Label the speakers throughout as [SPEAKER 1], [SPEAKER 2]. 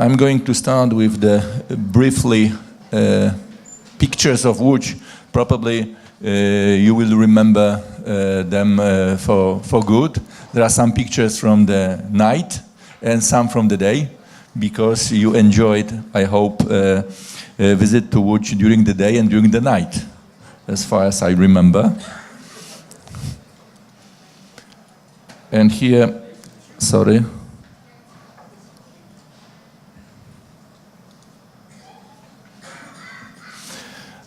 [SPEAKER 1] I'm going to start with the briefly pictures of Łódź. Probably you will remember them for good. There are some pictures from the night and some from the day, because you enjoyed, I hope, a visit to Łódź during the day and during the night, as far as I remember. And here, sorry.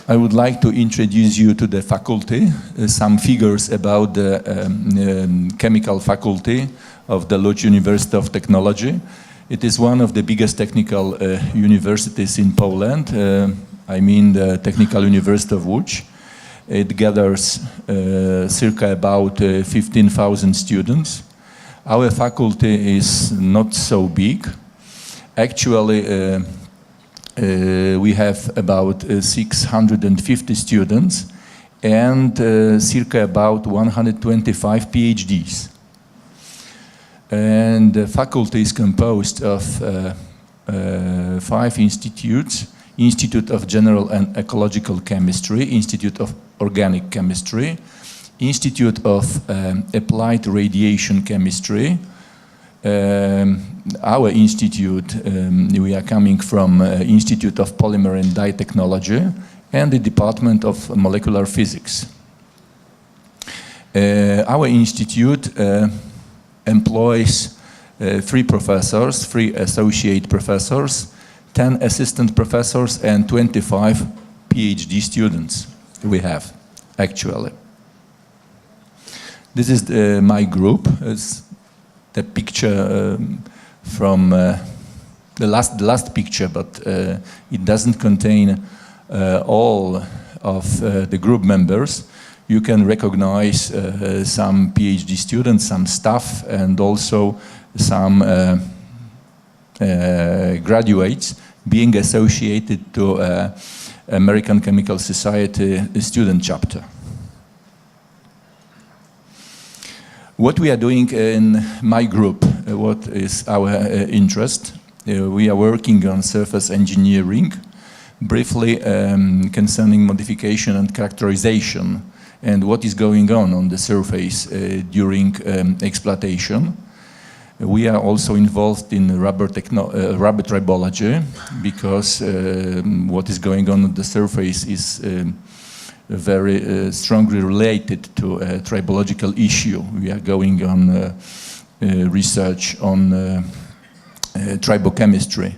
[SPEAKER 1] I would like to introduce you to the faculty, some figures about the chemical faculty of the Lodz University of Technology. It is one of the biggest technical universities in Poland. I mean the Technical University of Łódź. It gathers circa about 15,000 students. Our faculty is not so big. Actually, we have about 650 students and circa about 125 PhDs. And the faculty is composed of 5 institutes: Institute of General and Ecological Chemistry, Institute of Organic Chemistry, Institute of Applied Radiation Chemistry. Our institute, we are coming from Institute of Polymer and Dye Technology and the Department of Molecular Physics. Our institute employs 3 professors, 3 associate professors, 10 assistant professors, and 25 PhD students we have, actually. This is my group. It's the picture from the last picture, but it doesn't contain all of the group members. You can recognize some PhD students, some staff, and also some graduates being associated to American Chemical Society student chapter. What we are doing in my group, what is our interest? We are working on surface engineering, briefly concerning modification and characterization, and what is going on the surface during exploitation. We are also involved in rubber tribology, because what is going on the surface is very strongly related to a tribological issue. We are going on research on tribochemistry,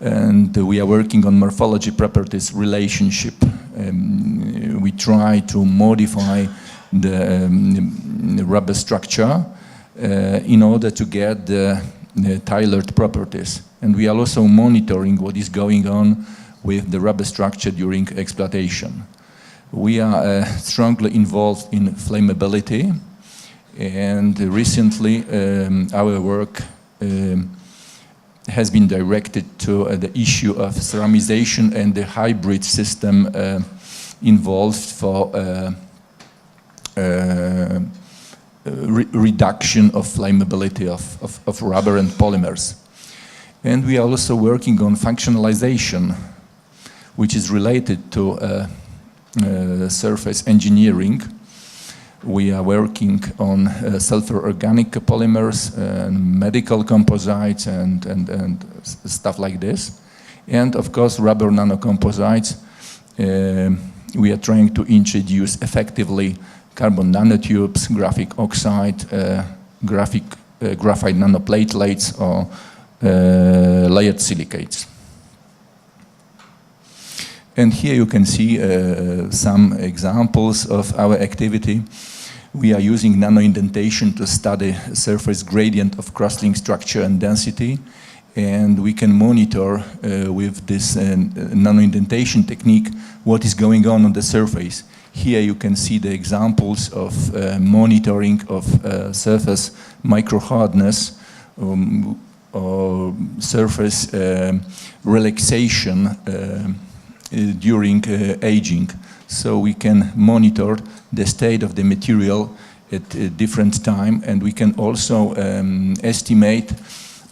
[SPEAKER 1] and we are working on morphology properties relationship. We try to modify the rubber structure in order to get the tailored properties, and we are also monitoring what is going on with the rubber structure during exploitation. We are strongly involved in flammability, and recently our work has been directed to the issue of ceramization and the hybrid system involved for reduction of flammability of rubber and polymers. And we are also working on functionalization, which is related to surface engineering. We are working on sulfur organic polymers and medical composites and stuff like this. And of course, rubber nanocomposites. We are trying to introduce effectively carbon nanotubes, graphic oxide, graphite nanoplatelets, or layered silicates. And here you can see some examples of our activity. We are using nanoindentation to study surface gradient of cross-link structure and density, and we can monitor with this nanoindentation technique what is going on the surface. Here you can see the examples of monitoring of surface microhardness or surface relaxation during aging. So we can monitor the state of the material at a different time, and we can also estimate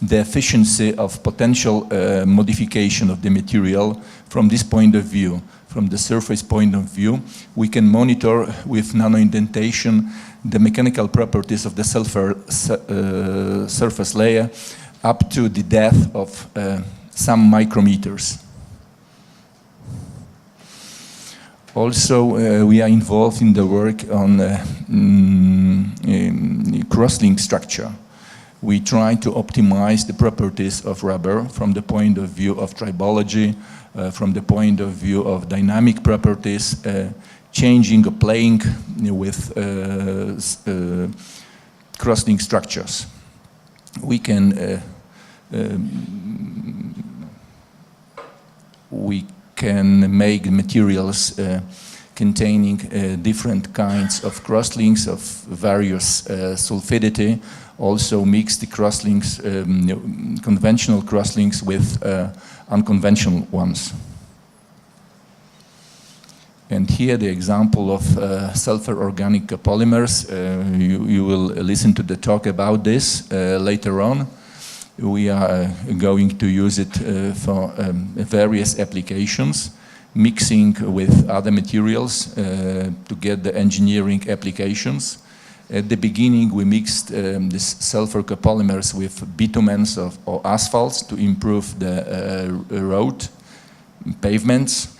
[SPEAKER 1] the efficiency of potential modification of the material from this point of view. From the surface point of view, we can monitor with nanoindentation the mechanical properties of the surface layer up to the depth of some micrometers. Also, we are involved in the work on crosslink structure. We try to optimize the properties of rubber from the point of view of tribology, from the point of view of dynamic properties, changing or playing with crosslink structures. We can make materials containing different kinds of crosslinks of various sulfidity, also mix the crosslinks, conventional crosslinks with unconventional ones. And here the example of sulfur organic copolymers. You will listen to the talk about this later on. We are going to use it for various applications, mixing with other materials to get the engineering applications. At the beginning, we mixed these sulfur copolymers with bitumens or asphalts to improve the road pavements.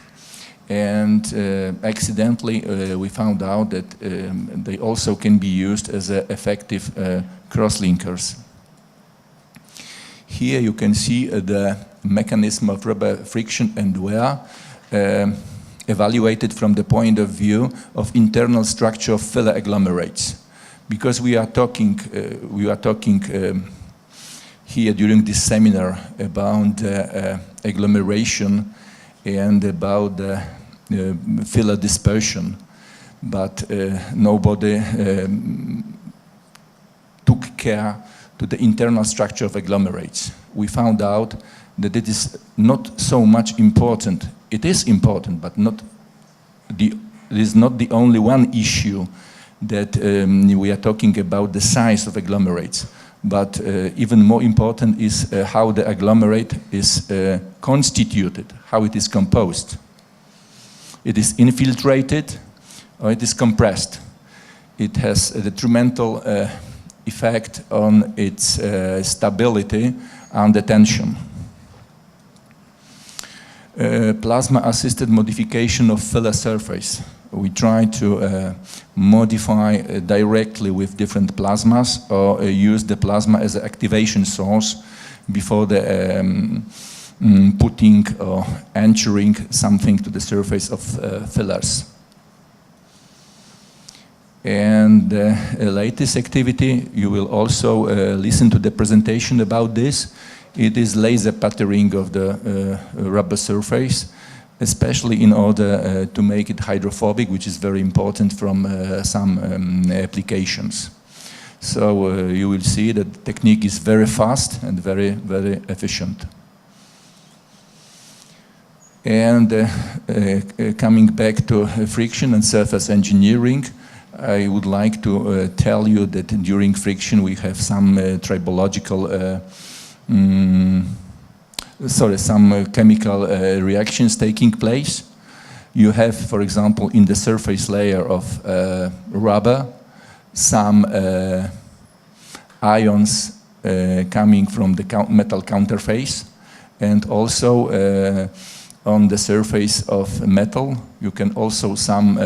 [SPEAKER 1] And accidentally, we found out that they also can be used as effective crosslinkers. Here you can see the mechanism of rubber friction and wear evaluated from the point of view of internal structure of filler agglomerates. Because we are talking here during this seminar about agglomeration and about filler dispersion, but nobody took care to the internal structure of agglomerates. We found out that it is not so much important. It is important, but it is not the only one issue that we are talking about the size of agglomerates. But even more important is how the agglomerate is constituted, how it is composed. It is infiltrated or it is compressed. It has a detrimental effect on its stability under tension. Plasma-assisted modification of filler surface. We try to modify directly with different plasmas or use the plasma as an activation source before the putting or anchoring something to the surface of fillers. And latest activity, you will also listen to the presentation about this. It is laser patterning of the rubber surface, especially in order to make it hydrophobic, which is very important from some applications. So you will see that the technique is very fast and very, very efficient. And coming back to friction and surface engineering, I would like to tell you that during friction we have some tribological some chemical reactions taking place. You have, for example, in the surface layer of rubber, some ions coming from the metal counterface, and also on the surface of metal, you can also some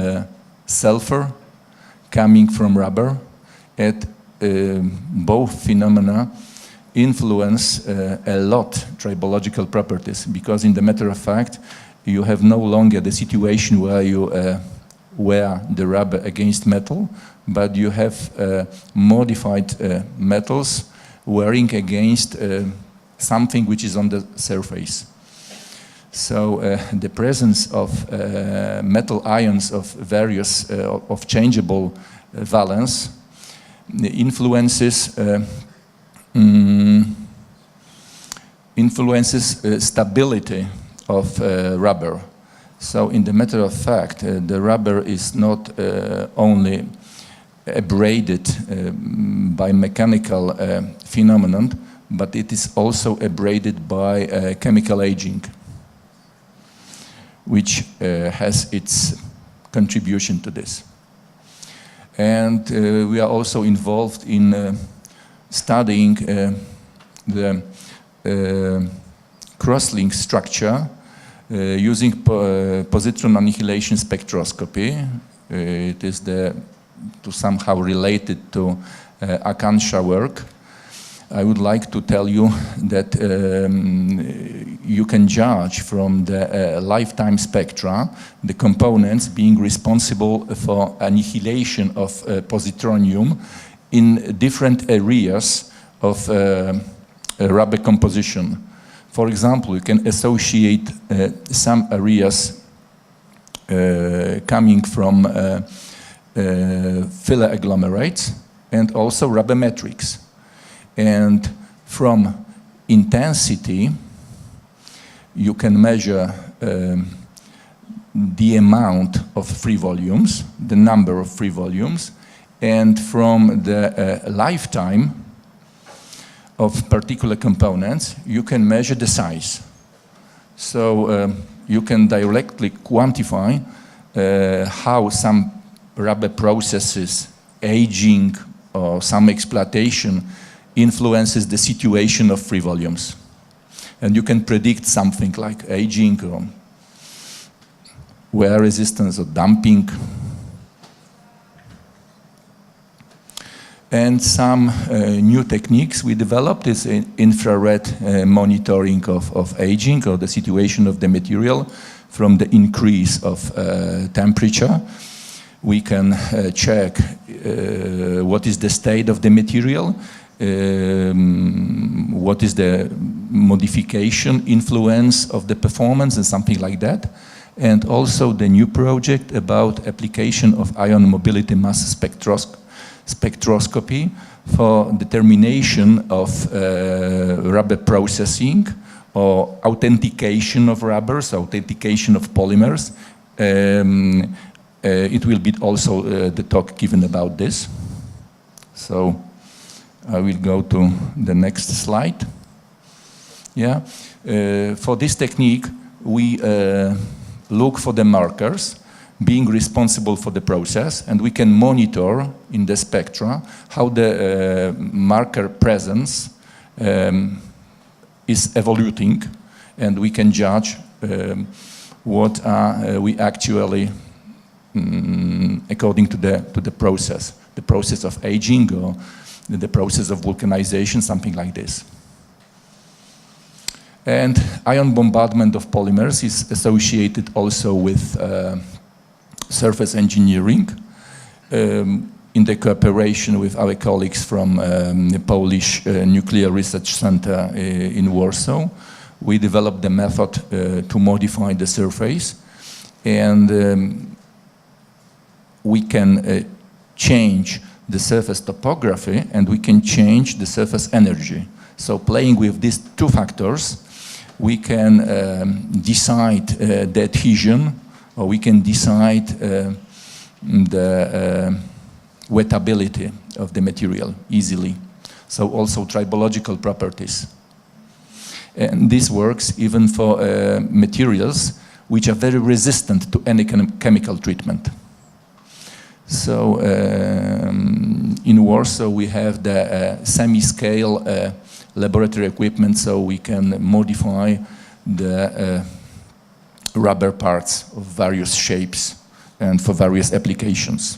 [SPEAKER 1] sulfur coming from rubber. At both phenomena influence a lot tribological properties, because in the matter of fact you have no longer the situation where you wear the rubber against metal, but you have modified metals wearing against something which is on the surface. So the presence of metal ions of various of changeable valence influences stability of rubber. So in the matter of fact, the rubber is not only abraded by mechanical phenomenon, but it is also abraded by chemical aging, which has its contribution to this. And we are also involved in studying the crosslink structure using positron annihilation spectroscopy. It is somehow related to Akansha work. I would like to tell you that you can judge from the lifetime spectra the components being responsible for annihilation of positronium in different areas of rubber composition. For example, you can associate some areas coming from filler agglomerates and also rubber matrix. And from intensity, you can measure the amount of free volumes, the number of free volumes, and from the lifetime of particular components, you can measure the size. So you can directly quantify how some rubber processes, aging or some exploitation influences the situation of free volumes. And you can predict something like aging or wear resistance or damping. And some new techniques we developed is infrared monitoring of aging or the situation of the material from the increase of temperature. We can check what is the state of the material, what is the modification influence of the performance and something like that. And also the new project about application of ion mobility mass spectroscopy for determination of rubber processing or authentication of rubbers, authentication of polymers. It will be also the talk given about this. So I will go to the next slide. Yeah, for this technique, we look for the markers being responsible for the process, and we can monitor in the spectra how the marker presence is evolving, and we can judge what are we actually according to the process of aging or the process of vulcanization, something like this. And ion bombardment of polymers is associated also with surface engineering in the cooperation with our colleagues from the Polish Nuclear Research Center in Warsaw. We developed the method to modify the surface, and we can change the surface topography and we can change the surface energy. So playing with these two factors, we can decide the adhesion, or we can decide the wettability of the material easily. So also tribological properties. And this works even for materials which are very resistant to any chemical treatment. So in Warsaw we have the semi-scale laboratory equipment, so we can modify the rubber parts of various shapes and for various applications.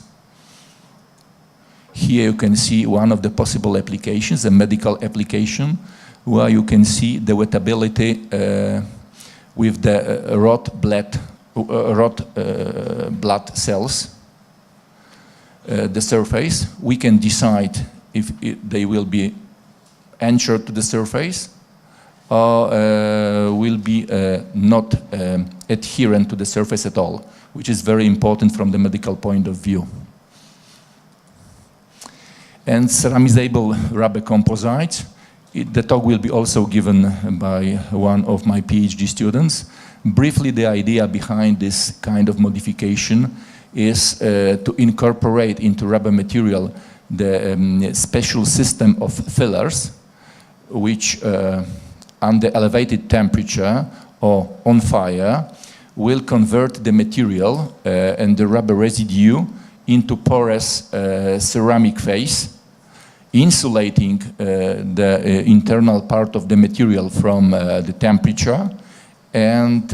[SPEAKER 1] Here you can see one of the possible applications, a medical application, where you can see the wettability with the blood cells. The surface, we can decide if they will be anchored to the surface or will be not adherent to the surface at all, which is very important from the medical point of view. And ceramizable rubber composites, the talk will be also given by one of my PhD students. Briefly, the idea behind this kind of modification is to incorporate into rubber material the special system of fillers, which under elevated temperature or on fire will convert the material and the rubber residue into porous ceramic phase, insulating the internal part of the material from the temperature and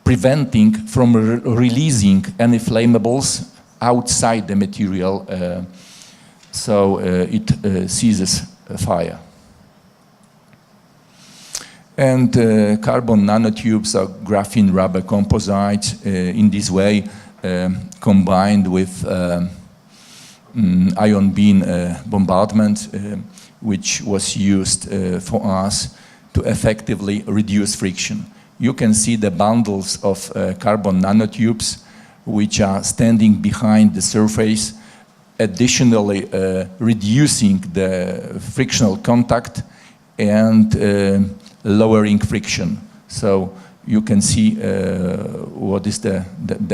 [SPEAKER 1] preventing from releasing any flammables outside the material, so it ceases fire. And carbon nanotubes are graphene rubber composites in this way combined with ion beam bombardment, which was used for us to effectively reduce friction. You can see the bundles of carbon nanotubes which are standing behind the surface, additionally reducing the frictional contact and lowering friction. So you can see what is the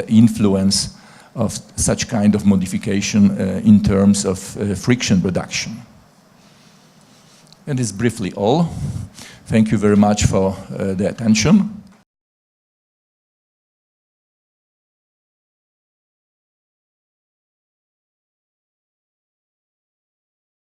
[SPEAKER 1] influence of such kind of modification in terms of friction reduction. And this is briefly all. Thank you very much for the attention.